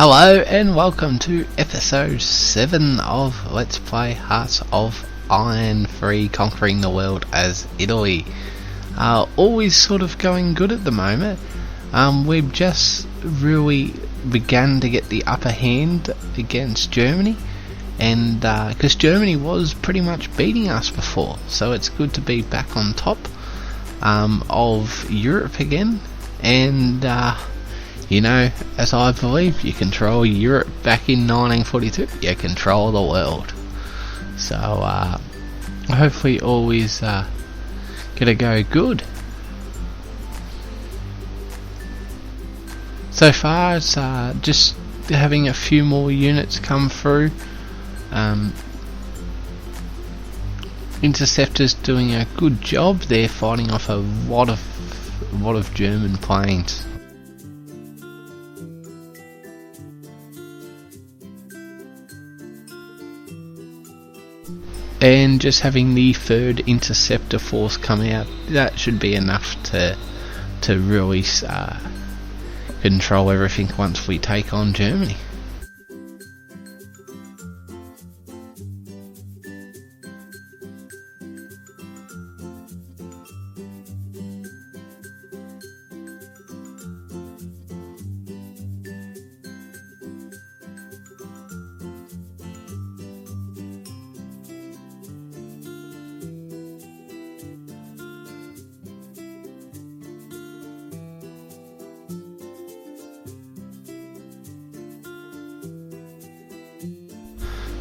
Hello and welcome to episode 7 of Let's Play Hearts of Iron 3 Conquering the World as Italy. Always sort of going good at the moment. We've just really begun to get the upper hand against Germany, and because Germany was pretty much beating us before, so it's good to be back on top of Europe again. And you know, as I believe, you control Europe back in 1942, you control the world. So hopefully always gonna go good. So far it's just having a few more units come through. Interceptors doing a good job. They're fighting off a lot of German planes. And just having the third interceptor force come out, that should be enough to really control everything once we take on Germany.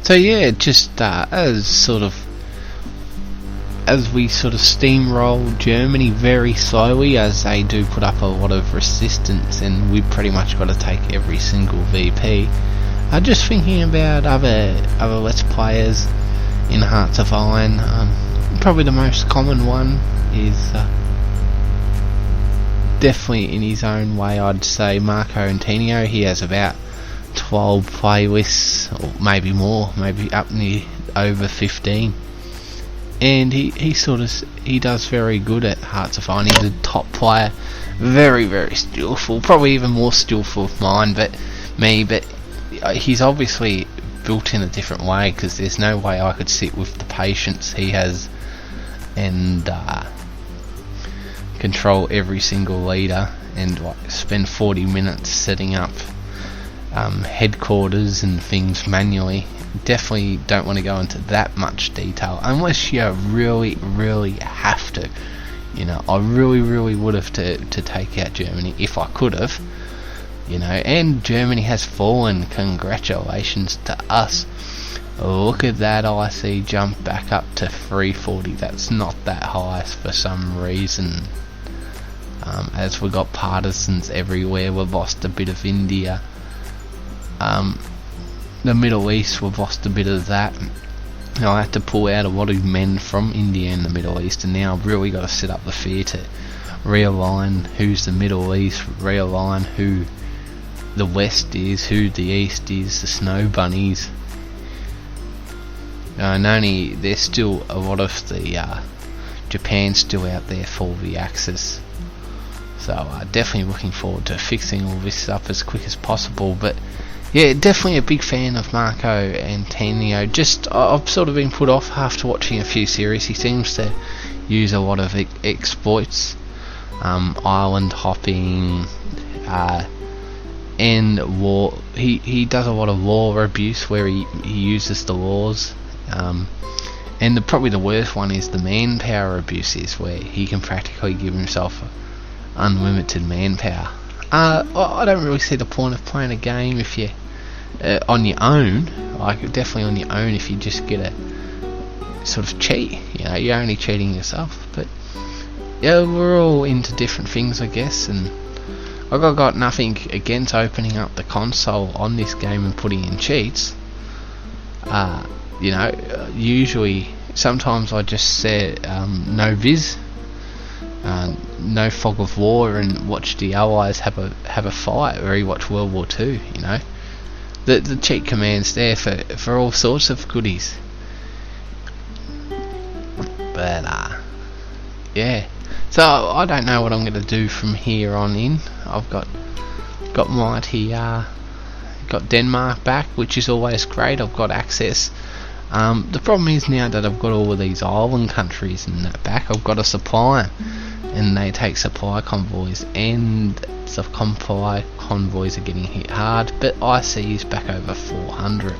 So yeah, just as we sort of steamroll Germany very slowly, as they do put up a lot of resistance, and we've pretty much got to take every single VP. Just thinking about other Let's Players in Hearts of Iron, probably the most common one is definitely in his own way, I'd say Marco Antonio. He has about 12 playlists, or maybe more, maybe up near over 15, and he does very good at Hearts of Iron. He's a top player, very skillful, probably even more skillful than mine, but he's obviously built in a different way, because there's no way I could sit with the patience he has and control every single leader and spend 40 minutes setting up headquarters and things manually. Definitely don't want to go into that much detail unless you really have to. You know, I really would have to take out Germany if I could have. You know, and Germany has fallen. Congratulations to us. Look at that IC jump back up to 340. That's not that high for some reason. As we got partisans everywhere, we've lost a bit of India. The Middle East, we've lost a bit of that. Now I had to pull out a lot of men from India and the Middle East, and now I've really got to set up the fear to realign who's the Middle East, realign who the West is, who the East is, the Snow Bunnies. And only there's still a lot of the Japan still out there for the Axis. So definitely looking forward to fixing all this up as quick as possible. But yeah, definitely a big fan of Marco Antonio. Just I've sort of been put off after watching a few series. He seems to use a lot of exploits, island hopping, and war. He does a lot of law abuse where he uses the laws. And probably the worst one is the manpower abuses, where he can practically give himself unlimited manpower. I don't really see the point of playing a game if you on your own. Like, definitely on your own if you just get a sort of cheat. You know, you're only cheating yourself. But yeah, we're all into different things, I guess, and I've got nothing against opening up the console on this game and putting in cheats. You know, usually sometimes I just set no viz, no fog of war, and watch the Allies have a fight, or rewatch World War II. You know, the cheat command's there for all sorts of goodies. But yeah, so I don't know what I'm going to do from here on in. I've got mighty got Denmark back, which is always great. I've got access. The problem is now that I've got all of these island countries and that back, I've got a supplier, and they take supply convoys, and the supply convoys are getting hit hard, but IC is back over 400,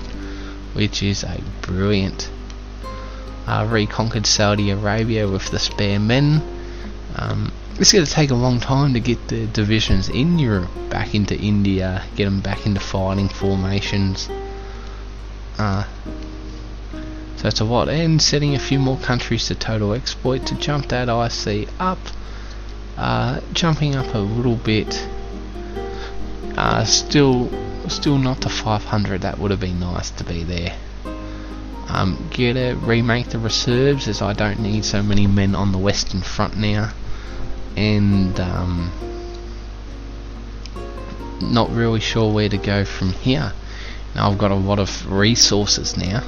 which is a brilliant. Reconquered Saudi Arabia with the spare men. It's going to take a long time to get the divisions in Europe back into India, get them back into fighting formations. So it's a lot, and setting a few more countries to total exploit to jump that IC up, jumping up a little bit. Still not to 500. That would have been nice to be there. Remake the reserves, as I don't need so many men on the Western Front now, and not really sure where to go from here. Now I've got a lot of resources now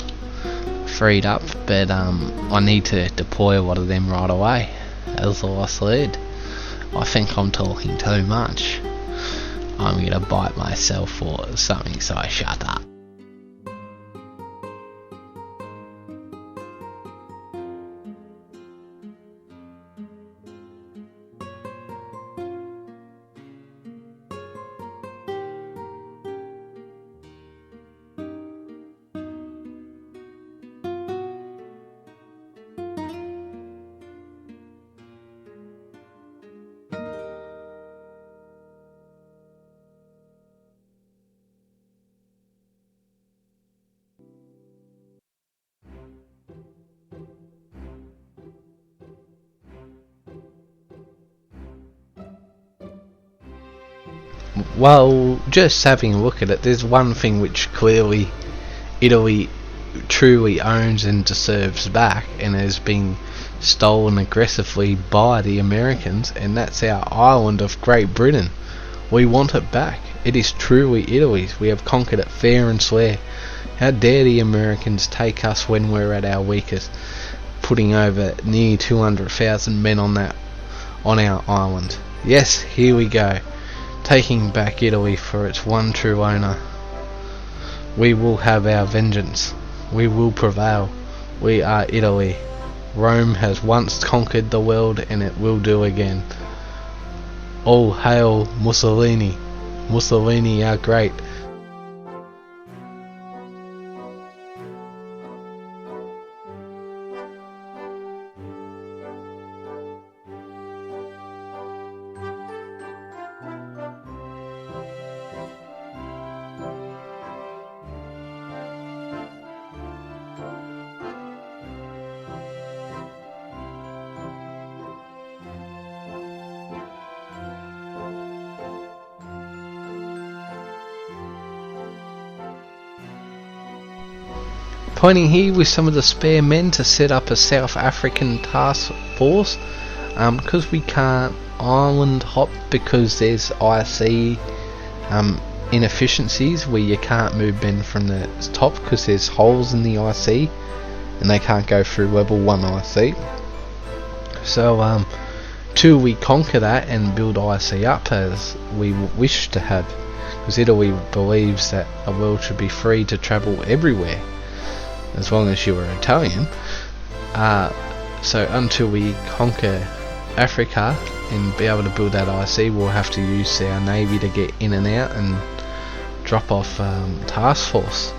freed up, but I need to deploy a lot of them right away. As I said, I think I'm talking too much. I'm gonna bite myself for something, so I shut up. Well, just having a look at it, there's one thing which clearly Italy truly owns and deserves back, and has been stolen aggressively by the Americans, and that's our island of Great Britain. We want it back. It is truly Italy's. We have conquered it fair and square. How dare the Americans take us when we're at our weakest, putting over near 200,000 men on our island. Yes, here we go, taking back Italy for its one true owner. We will have our vengeance. We will prevail. We are Italy. Rome has once conquered the world, and it will do again. All hail Mussolini. Mussolini our great. Pointing here with some of the spare men to set up a South African task force, because we can't island hop because there's IC inefficiencies where you can't move men from the top because there's holes in the IC and they can't go through level 1 IC. So till we conquer that and build IC up as we wish to have, because Italy believes that a world should be free to travel everywhere as long as you were Italian. So until we conquer Africa and be able to build that IC, we'll have to use our navy to get in and out and drop off task force.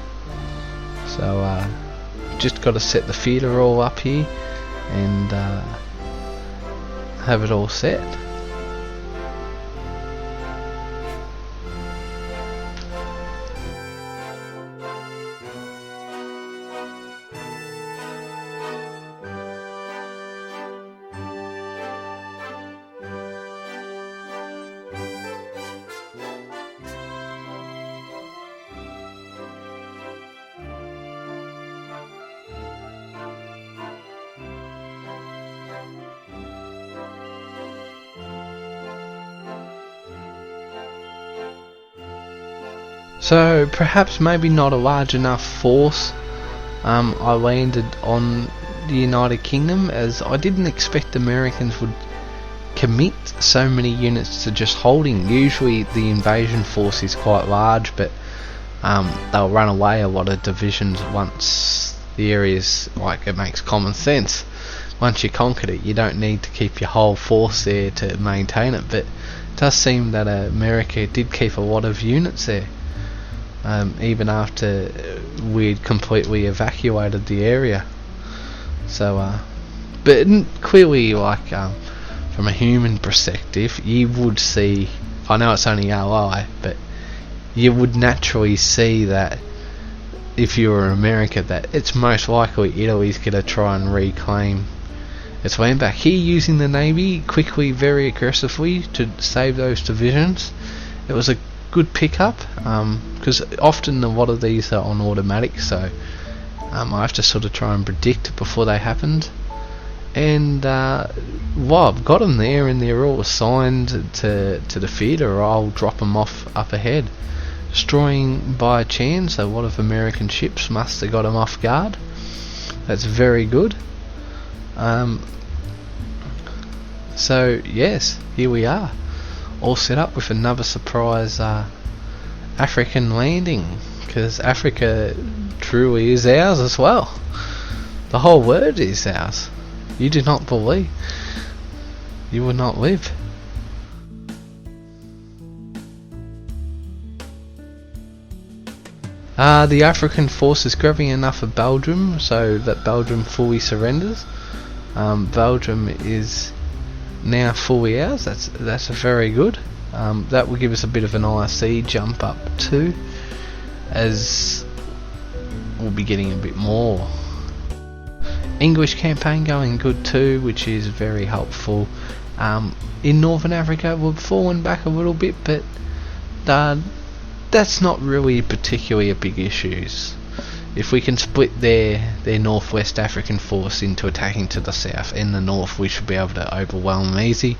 So just got to set the theatre all up here and have it all set. So perhaps maybe not a large enough force. I landed on the United Kingdom, as I didn't expect the Americans would commit so many units to just holding. Usually the invasion force is quite large, but they'll run away a lot of divisions once the area's like, it makes common sense. Once you conquered it, you don't need to keep your whole force there to maintain it, but it does seem that America did keep a lot of units there, even after we'd completely evacuated the area. So but clearly, like, from a human perspective, you would see, I know it's only AI, but you would naturally see that if you were America, that it's most likely Italy's going to try and reclaim its land back. Here, using the Navy quickly, very aggressively to save those divisions, it was a good pickup, because often a lot of these are on automatic, so I have to sort of try and predict before they happened. And well, I've got them there, and they're all assigned to the theatre, or I'll drop them off up ahead. Destroying by chance, a lot of American ships must have got them off guard. That's very good. So yes, here we are, all set up with another surprise African landing, because Africa truly is ours as well. The whole world is ours. You do not believe, you will not live. The African force is grabbing enough of Belgium so that Belgium fully surrenders. Belgium is now fully ours. That's very good. That will give us a bit of an IC jump up too, as we'll be getting a bit more. English campaign going good too, which is very helpful. In Northern Africa we've fallen back a little bit, but that's not really particularly a big issue. If we can split their Northwest African force into attacking to the south and the north, we should be able to overwhelm them easy.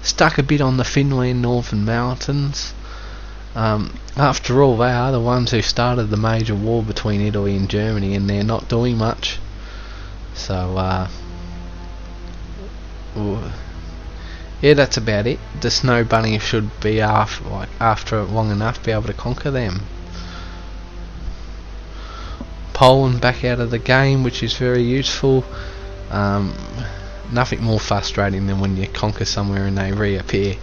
Stuck a bit on the Finland Northern Mountains. After all, they are the ones who started the major war between Italy and Germany, and they're not doing much. So yeah, that's about it. The Snow Bunny should be after long enough be able to conquer them. Poland back out of the game, which is very useful. Nothing more frustrating than when you conquer somewhere and they reappear.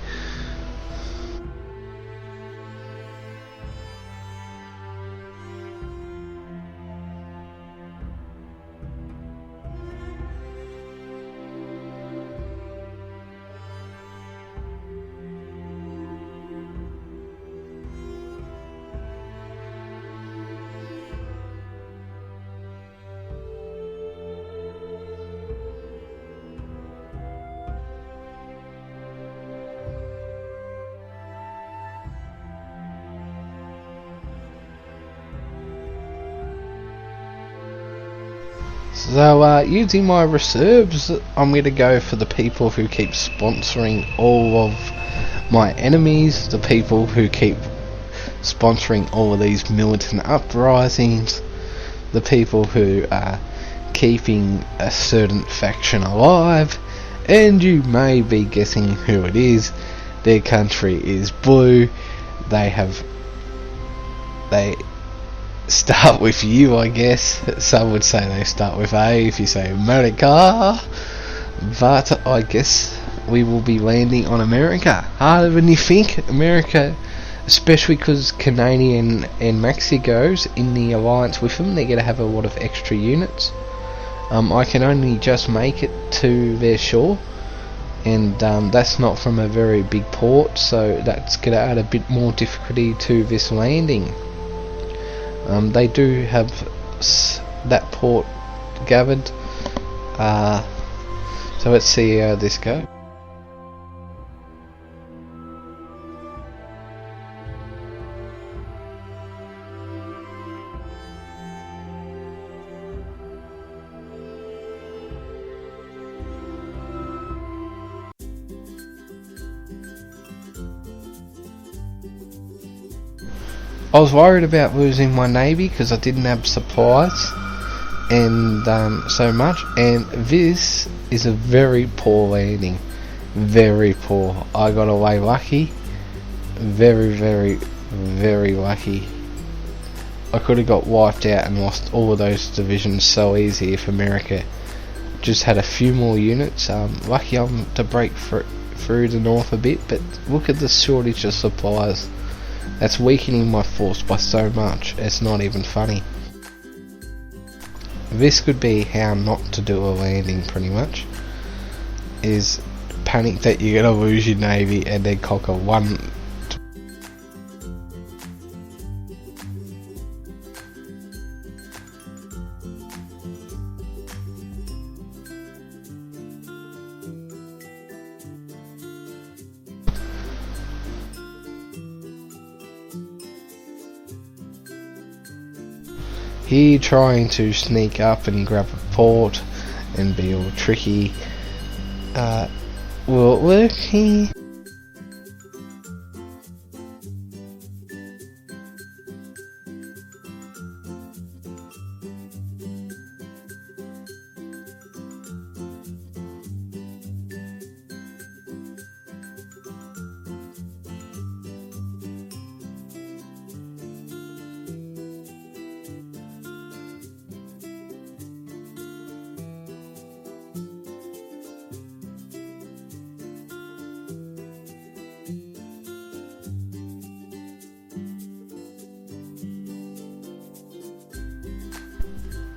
So using my reserves, I'm going to go for the people who keep sponsoring all of my enemies, the people who keep sponsoring all of these militant uprisings, the people who are keeping a certain faction alive, and you may be guessing who it is. Their country is blue. They start with U, I guess. Some would say they start with A if you say America, but I guess we will be landing on America. Harder than you think. America, especially because Canadian and Mexico's in the alliance with them, they're going to have a lot of extra units. I can only just make it to their shore, and that's not from a very big port, so that's going to add a bit more difficulty to this landing. They do have that port gathered, so let's see how this goes. I was worried about losing my navy because I didn't have supplies and so much, and this is a very poor landing, very poor. I got away lucky, very lucky. I could have got wiped out and lost all of those divisions so easy if America just had a few more units. Lucky I'm to break through the north a bit, but look at the shortage of supplies. That's weakening my force by so much, it's not even funny. This could be how not to do a landing pretty much, is panic that you're going to lose your navy and then conquer one. Here trying to sneak up and grab a port and be all tricky. Will it work here?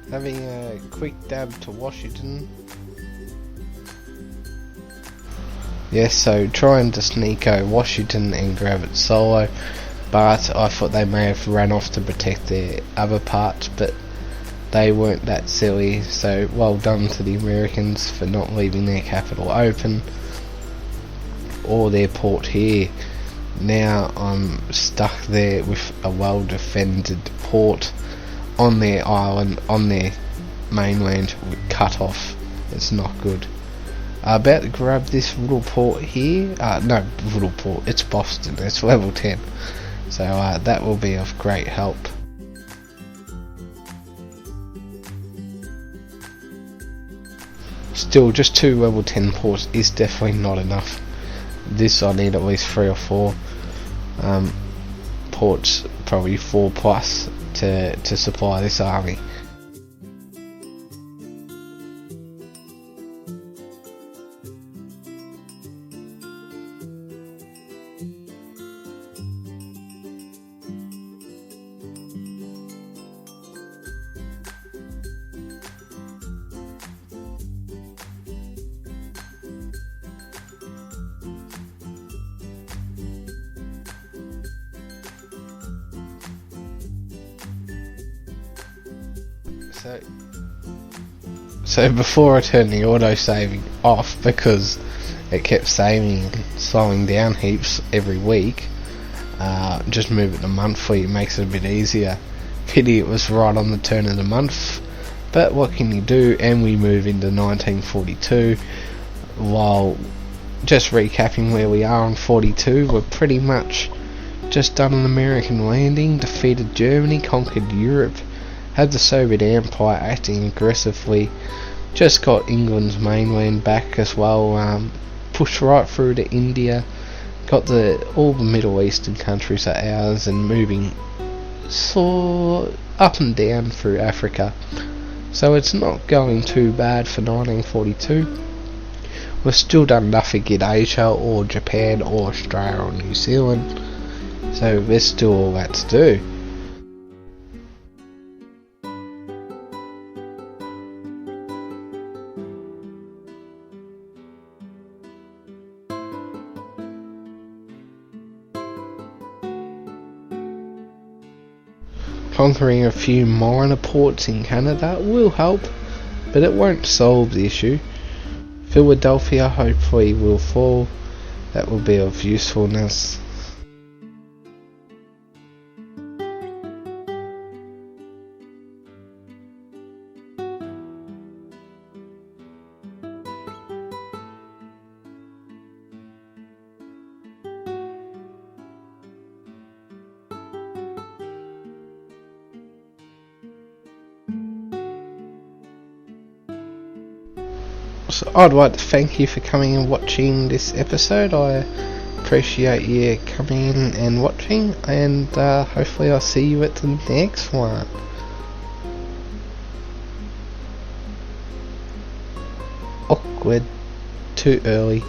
Having a quick dab to Washington. Yes, so trying to sneak over Washington and grab it solo, but I thought they may have run off to protect their other parts, but they weren't that silly, so well done to the Americans for not leaving their capital open or their port here. Now I'm stuck there with a well defended port on their island, on their mainland, cut off. It's not good. About to grab this little port here. No, little port, it's Boston, it's level 10. So that will be of great help. Still, just 2 level 10 ports is definitely not enough. This I need at least 3 or 4 ports, probably 4 plus, to supply this army. So before I turned the auto saving off because it kept saving and slowing down heaps every week, just move it to monthly, it makes it a bit easier. Pity it was right on the turn of the month, but what can you do? And we move into 1942. While just recapping where we are on 42, we're pretty much just done an American landing, defeated Germany, conquered Europe, had the Soviet Empire acting aggressively, just got England's mainland back as well, pushed right through to India, got all the Middle Eastern countries are ours, and moving up and down through Africa. So it's not going too bad for 1942. We've still done nothing in Asia or Japan or Australia or New Zealand, so there's still all that to do. Conquering a few minor ports in Canada will help, but it won't solve the issue. Philadelphia hopefully will fall. That will be of usefulness. So I'd like to thank you for coming and watching this episode. I appreciate you coming and watching, and hopefully I'll see you at the next one. Awkward. Too early.